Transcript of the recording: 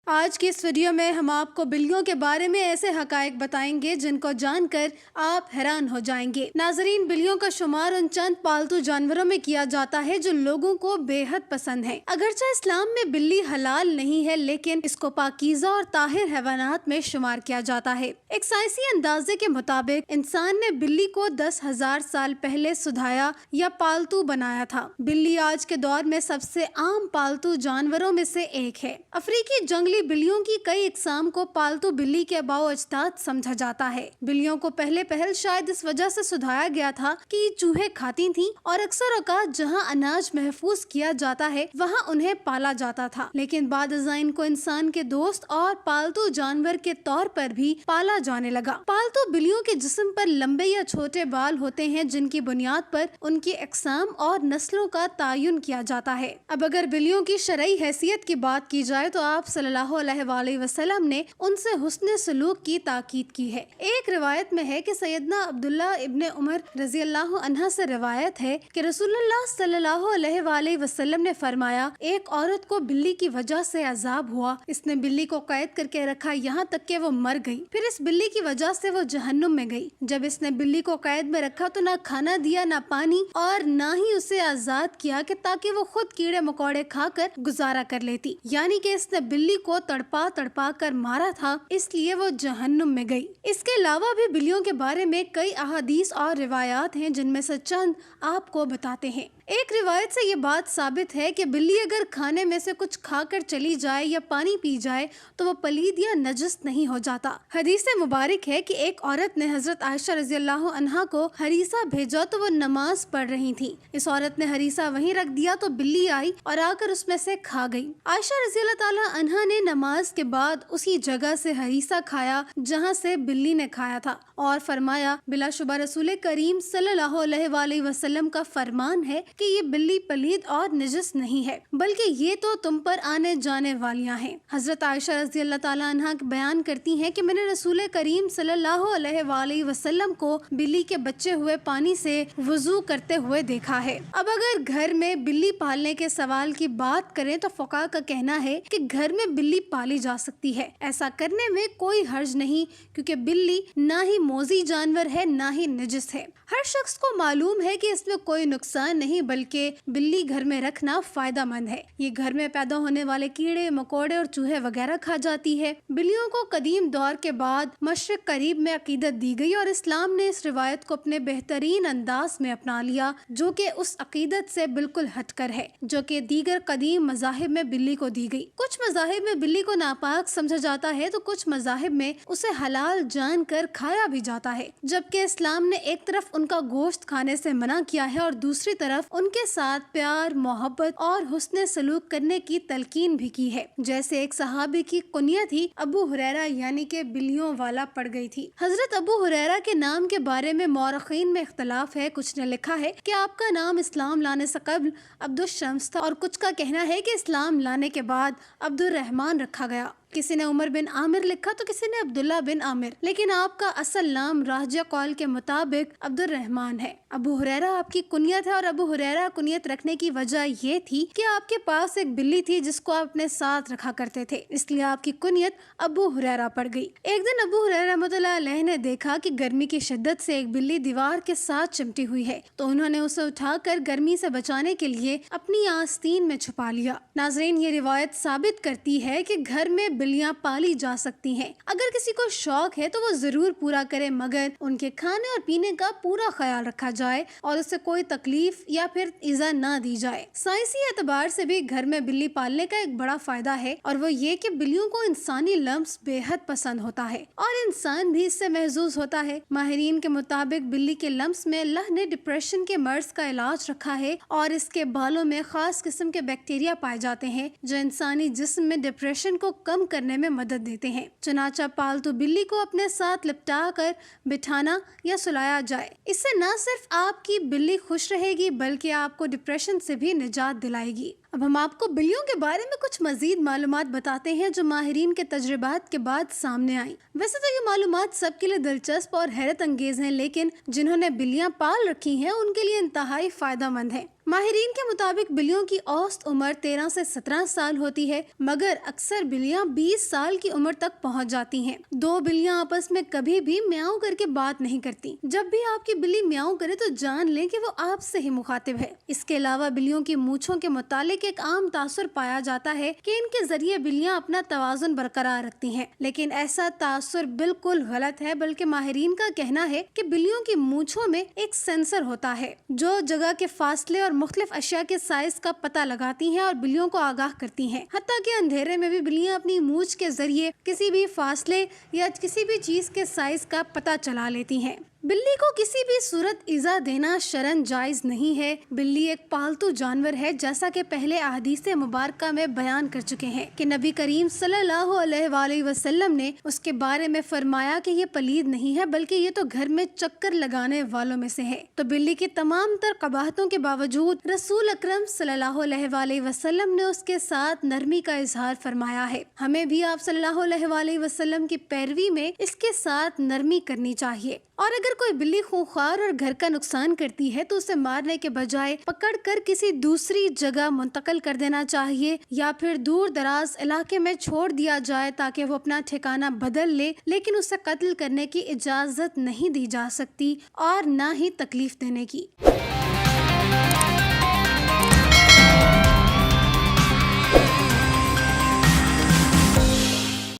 آج کی اس ویڈیو میں ہم آپ کو بلیوں کے بارے میں ایسے حقائق بتائیں گے جن کو جان کر آپ حیران ہو جائیں گے۔ ناظرین، بلیوں کا شمار ان چند پالتو جانوروں میں کیا جاتا ہے جو لوگوں کو بے حد پسند ہے۔ اگرچہ اسلام میں بلی حلال نہیں ہے، لیکن اس کو پاکیزہ اور طاہر حیوانات میں شمار کیا جاتا ہے۔ ایک سائنسی اندازے کے مطابق انسان نے بلی کو 10,000 سال پہلے سدھایا یا پالتو بنایا تھا۔ بلی آج کے دور میں سب سے عام پالتو جانوروں میں سے ایک ہے۔ افریقی جنگلی بلیوں کی کئی اقسام کو پالتو بلی کے آباء و اجداد سمجھا جاتا ہے۔ بلیوں کو پہل شاید اس وجہ سے سدھایا گیا تھا کہ یہ چوہے کھاتی تھیں اور اکثر اوقات جہاں اناج محفوظ کیا جاتا ہے وہاں انہیں پالا جاتا تھا، لیکن بعد ازاں ان کو انسان کے دوست اور پالتو جانور کے طور پر بھی پالا جانے لگا۔ پالتو بلیوں کے جسم پر لمبے یا چھوٹے بال ہوتے ہیں جن کی بنیاد پر ان کی اقسام اور نسلوں کا تعین کیا جاتا ہے۔ اب اگر بلیوں کی شرعی حیثیت کی بات کی جائے تو آپ صلی اللہ علیہ وآلہ وسلم نے ان سے حسن سلوک کی تاکید کی ہے۔ ایک روایت میں ہے کہ سیدنا عبداللہ ابن عمر رضی اللہ عنہ سے روایت ہے کہ رسول اللہ صلی اللہ علیہ وآلہ وسلم نے فرمایا، ایک عورت کو بلی کی وجہ سے عذاب ہوا، اس نے بلی کو قید کر کے رکھا یہاں تک کہ وہ مر گئی، پھر اس بلی کی وجہ سے وہ جہنم میں گئی۔ جب اس نے بلی کو قید میں رکھا تو نہ کھانا دیا، نہ پانی، اور نہ ہی اسے آزاد کیا کہ تاکہ وہ خود کیڑے مکوڑے کھا کر گزارا کر لیتی، یعنی کہ اس نے بلی کو تڑپا کر مارا تھا، اس لیے وہ جہنم میں گئی۔ اس کے علاوہ بھی بلیوں کے بارے میں کئی احادیث اور روایات ہیں جن میں سے چند آپ کو بتاتے ہیں۔ ایک روایت سے یہ بات ثابت ہے کہ بلی اگر کھانے میں سے کچھ کھا کر چلی جائے یا پانی پی جائے تو وہ پلید یا نجس نہیں ہو جاتا۔ حدیث مبارک ہے کہ ایک عورت نے حضرت عائشہ رضی اللہ عنہا کو ہریسہ بھیجا تو وہ نماز پڑھ رہی تھی۔ اس عورت نے ہریسہ وہیں رکھ دیا تو بلی آئی اور آ کر اس میں سے کھا گئی۔ عائشہ رضی اللہ تعالی عنہا نے نماز کے بعد اسی جگہ سے ہریسہ کھایا جہاں سے بلی نے کھایا تھا، اور فرمایا، بلا شبہ رسول کریم صلی اللہ علیہ وآلہ وسلم کا فرمان ہے کہ یہ بلی پلید اور نجس نہیں ہے، بلکہ یہ تو تم پر آنے جانے والیاں ہیں۔ حضرت عائشہ رضی اللہ تعالی عنہا بیان کرتی ہیں کہ میں نے رسول کریم صلی اللہ علیہ وآلہ وسلم کو بلی کے بچے ہوئے پانی سے وضو کرتے ہوئے دیکھا ہے۔ اب اگر گھر میں بلی پالنے کے سوال کی بات کریں تو فقہاء کا کہنا ہے کہ گھر میں بلی پالی جا سکتی ہے، ایسا کرنے میں کوئی حرج نہیں، کیونکہ بلی نہ ہی موذی جانور ہے نہ ہی نجس ہے۔ ہر شخص کو معلوم ہے کہ اس میں کوئی نقصان نہیں، بلکہ بلی گھر میں رکھنا فائدہ مند ہے۔ یہ گھر میں پیدا ہونے والے کیڑے مکوڑے اور چوہے وغیرہ کھا جاتی ہے۔ بلیوں کو قدیم دور کے بعد مشرق قریب میں عقیدت دی گئی اور اسلام نے اس روایت کو اپنے بہترین انداز میں اپنا لیا، جو کہ اس عقیدت سے بالکل ہٹ کر ہے جو کہ دیگر قدیم مذاہب میں بلی کو دی گئی۔ کچھ مذاہب میں بلی کو ناپاک سمجھا جاتا ہے تو کچھ مذاہب میں اسے حلال جان کر کھایا بھی جاتا ہے، جبکہ اسلام نے ایک طرف ان کا گوشت کھانے سے منع کیا ہے اور دوسری طرف ان کے ساتھ پیار، محبت اور حسن سلوک کرنے کی تلقین بھی کی ہے۔ جیسے ایک صحابی کی کنیت ہی ابو ہریرہ یعنی کہ بلیوں والا پڑ گئی تھی۔ حضرت ابو ہریرہ کے نام کے بارے میں مورخین میں اختلاف ہے۔ کچھ نے لکھا ہے کہ آپ کا نام اسلام لانے سے قبل عبد الشمس تھا، اور کچھ کا کہنا ہے کہ اسلام لانے کے بعد عبد الرحمن رکھا گیا۔ کسی نے عمر بن عامر لکھا تو کسی نے عبداللہ بن عامر، لیکن آپ کا اصل نام راجہ قول کے مطابق عبد الرحمن ہے۔ ابو ہریرہ آپ کی کنیت ہے، اور ابو ہریرہ کنیت رکھنے کی وجہ یہ تھی کہ آپ کے پاس ایک بلی تھی جس کو آپ اپنے ساتھ رکھا کرتے تھے، اس لیے آپ کی کنیت ابو ہریرہ پڑ گئی۔ ایک دن ابو ہریرہ رحمۃ اللہ علیہ نے دیکھا کہ گرمی کی شدت سے ایک بلی دیوار کے ساتھ چمٹی ہوئی ہے، تو انہوں نے اسے اٹھا کر گرمی سے بچانے کے لیے اپنی آستین میں چھپا لیا۔ ناظرین، یہ روایت ثابت کرتی ہے کہ گھر میں بلیاں پالی جا سکتی ہیں۔ اگر کسی کو شوق ہے تو وہ ضرور پورا کرے، مگر ان کے کھانے اور پینے کا پورا خیال رکھا جائے اور اسے کوئی تکلیف یا پھر ایذا نہ دی جائے۔ سائنسی اعتبار سے بھی گھر میں بلی پالنے کا ایک بڑا فائدہ ہے، اور وہ یہ کہ بلیوں کو انسانی لمس بے حد پسند ہوتا ہے اور انسان بھی اس سے محظوظ ہوتا ہے۔ ماہرین کے مطابق بلی کے لمس میں اللہ نے ڈپریشن کے مرض کا علاج رکھا ہے، اور اس کے بالوں میں خاص قسم کے بیکٹیریا پائے جاتے ہیں جو انسانی جسم میں ڈپریشن کو کم کرنے میں مدد دیتے ہیں۔ چنانچہ پالتو بلی کو اپنے ساتھ لپٹا کر بٹھانا یا سلایا جائے، اس سے نہ صرف آپ کی بلی خوش رہے گی بلکہ آپ کو ڈپریشن سے بھی نجات دلائے گی۔ اب ہم آپ کو بلیوں کے بارے میں کچھ مزید معلومات بتاتے ہیں جو ماہرین کے تجربات کے بعد سامنے آئیں۔ ویسے تو یہ معلومات سب کے لیے دلچسپ اور حیرت انگیز ہیں، لیکن جنہوں نے بلیاں پال رکھی ہیں ان کے لیے انتہائی فائدہ مند ہے۔ ماہرین کے مطابق بلیوں کی اوسط عمر 13 سے 17 سال ہوتی ہے، مگر اکثر بلیاں 20 سال کی عمر تک پہنچ جاتی ہیں۔ دو بلیاں آپس میں کبھی بھی میاؤں کر کے بات نہیں کرتی۔ جب بھی آپ کی بلی میاؤں کرے تو جان لیں کہ وہ آپ سے ہی مخاطب ہے۔ اس کے علاوہ بلیوں کی مونچھوں کے متعلق ایک عام تاثر پایا جاتا ہے کہ ان کے ذریعے بلیاں اپنا توازن برقرار رکھتی ہیں، لیکن ایسا تاثر بالکل غلط ہے، بلکہ ماہرین کا کہنا ہے کہ بلیوں کی مونچھوں میں ایک سینسر ہوتا ہے جو جگہ کے فاصلے اور مختلف اشیاء کے سائز کا پتہ لگاتی ہیں اور بلیوں کو آگاہ کرتی ہیں۔ حتیٰ کہ اندھیرے میں بھی بلیاں اپنی مونچھ کے ذریعے کسی بھی فاصلے یا کسی بھی چیز کے سائز کا پتہ چلا لیتی ہیں۔ بلی کو کسی بھی صورت ایذا دینا شرعاً جائز نہیں ہے۔ بلی ایک پالتو جانور ہے، جیسا کہ پہلے احادیث مبارکہ میں بیان کر چکے ہیں کہ نبی کریم صلی اللہ علیہ وآلہ وسلم نے اس کے بارے میں فرمایا کہ یہ پلید نہیں ہے، بلکہ یہ تو گھر میں چکر لگانے والوں میں سے ہے۔ تو بلی کی تمام تر قباحتوں کے باوجود رسول اکرم صلی اللہ علیہ وآلہ وسلم نے اس کے ساتھ نرمی کا اظہار فرمایا ہے۔ ہمیں بھی آپ صلی اللہ علیہ وآلہ وسلم کی پیروی میں اس کے ساتھ نرمی کرنی چاہیے، اور اگر کوئی بلی خونخوار اور گھر کا نقصان کرتی ہے تو اسے مارنے کے بجائے پکڑ کر کسی دوسری جگہ منتقل کر دینا چاہیے، یا پھر دور دراز علاقے میں چھوڑ دیا جائے تاکہ وہ اپنا ٹھکانہ بدل لے، لیکن اسے قتل کرنے کی اجازت نہیں دی جا سکتی اور نہ ہی تکلیف دینے کی۔